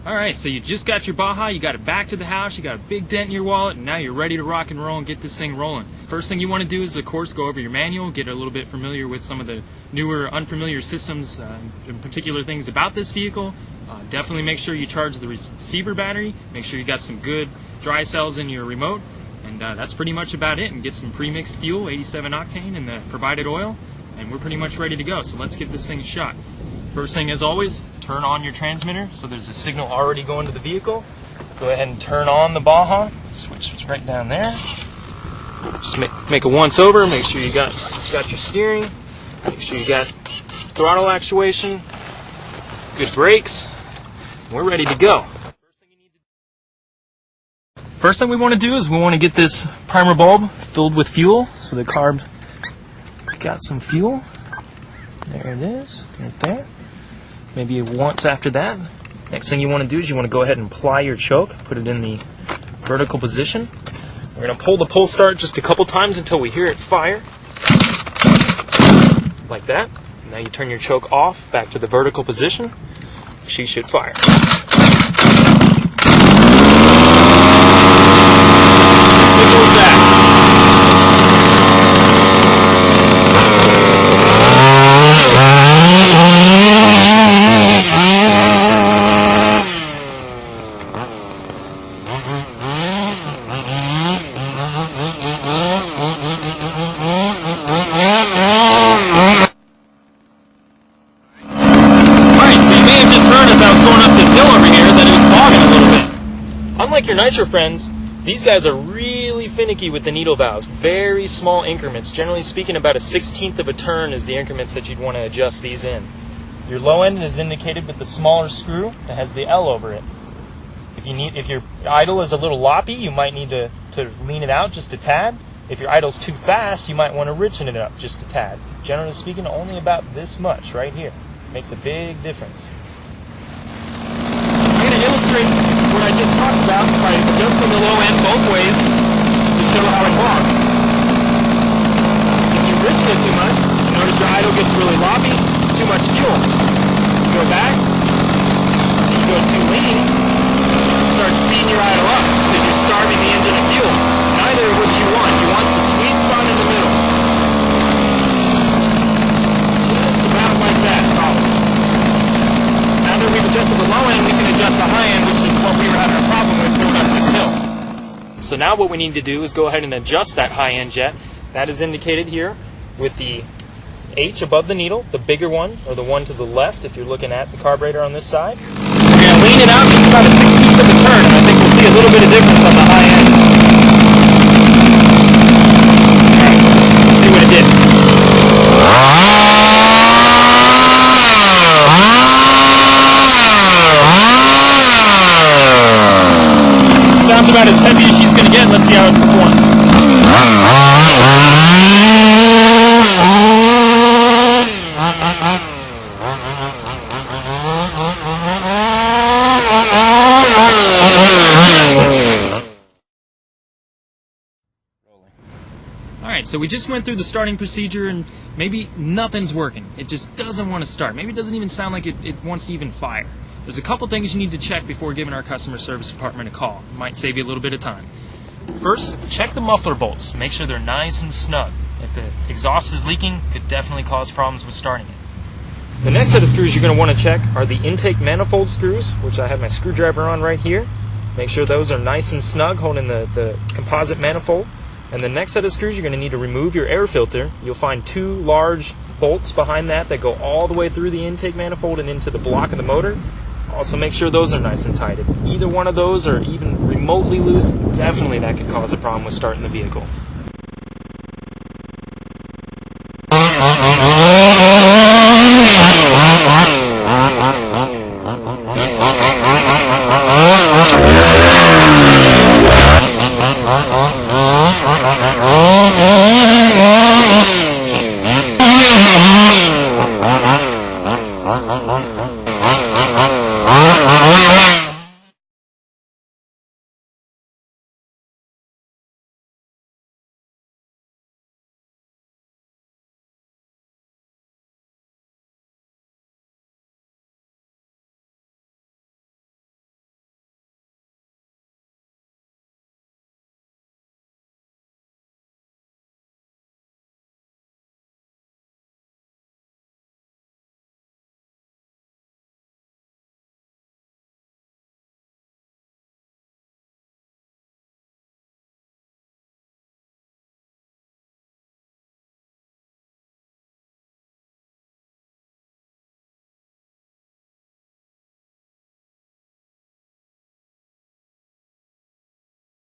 Alright, so you just got your Baja, you got it back to the house, you got a big dent in your wallet, and now you're ready to rock and roll and get this thing rolling. First thing you want to do is, of course, go over your manual, get a little bit familiar with some of the newer, unfamiliar systems, in particular things about this vehicle. Definitely make sure you charge the receiver battery, make sure you got some good dry cells in your remote, and that's pretty much about it. And get some pre-mixed fuel, 87 octane, and the provided oil, and we're pretty much ready to go. So let's give this thing a shot. First thing, as always, turn on your transmitter. So there's a signal already going to the vehicle. Go ahead and turn on the Baja. Switch is right down there. Just make a once over. Make sure you got your steering. Make sure you got throttle actuation. Good brakes. We're ready to go. First thing we want to do is we want to get this primer bulb filled with fuel. So the carb got some fuel. There it is, right there. Maybe once after that. Next thing you want to do is you want to go ahead and apply your choke, put it in the vertical position. We're going to pull the pull start just a couple times until we hear it fire. Like that. Now you turn your choke off, back to the vertical position. She should fire. Unlike your nitro friends, these guys are really finicky with the needle valves. Very small increments. Generally speaking, about a 1/16 of a turn is the increments that you'd want to adjust these in. Your low end is indicated with the smaller screw that has the L over it. If your idle is a little loppy, you might need to lean it out just a tad. If your idle's too fast, you might want to richen it up just a tad. Generally speaking, only about this much right here. Makes a big difference. I'm going to illustrate what I just talked about by adjusting the low end both ways to show how it works. If you richen it too much, you notice your idle gets really loppy, it's too much fuel. You go back, and you go too lean, you start speeding your idle up because you're starving the engine of fuel. Neither of which you want. You want the sweet spot in the middle. Just about like that, probably. Now that we've adjusted the low end, we can adjust the high end, which is what we were having a problem with going up this hill. So now what we need to do is go ahead and adjust that high end jet. That is indicated here with the H above the needle, the bigger one, or the one to the left if you're looking at the carburetor on this side. We're going to lean it out just about a 1/16 of a turn, and I think we'll see a little bit of difference on the high end. Alright, let's see what it did. Sounds about as heavy as she's going to get. Let's see how it performs. Alright, so we just went through the starting procedure and maybe nothing's working. It just doesn't want to start. Maybe it doesn't even sound like it wants to even fire. There's a couple things you need to check before giving our customer service department a call. It might save you a little bit of time. First, check the muffler bolts. Make sure they're nice and snug. If the exhaust is leaking, it could definitely cause problems with starting it. The next set of screws you're going to want to check are the intake manifold screws, which I have my screwdriver on right here. Make sure those are nice and snug, holding the composite manifold. And the next set of screws, you're going to need to remove your air filter. You'll find two large bolts behind that go all the way through the intake manifold and into the block of the motor. Also make sure those are nice and tight. If either one of those are even remotely loose, definitely that could cause a problem with starting the vehicle.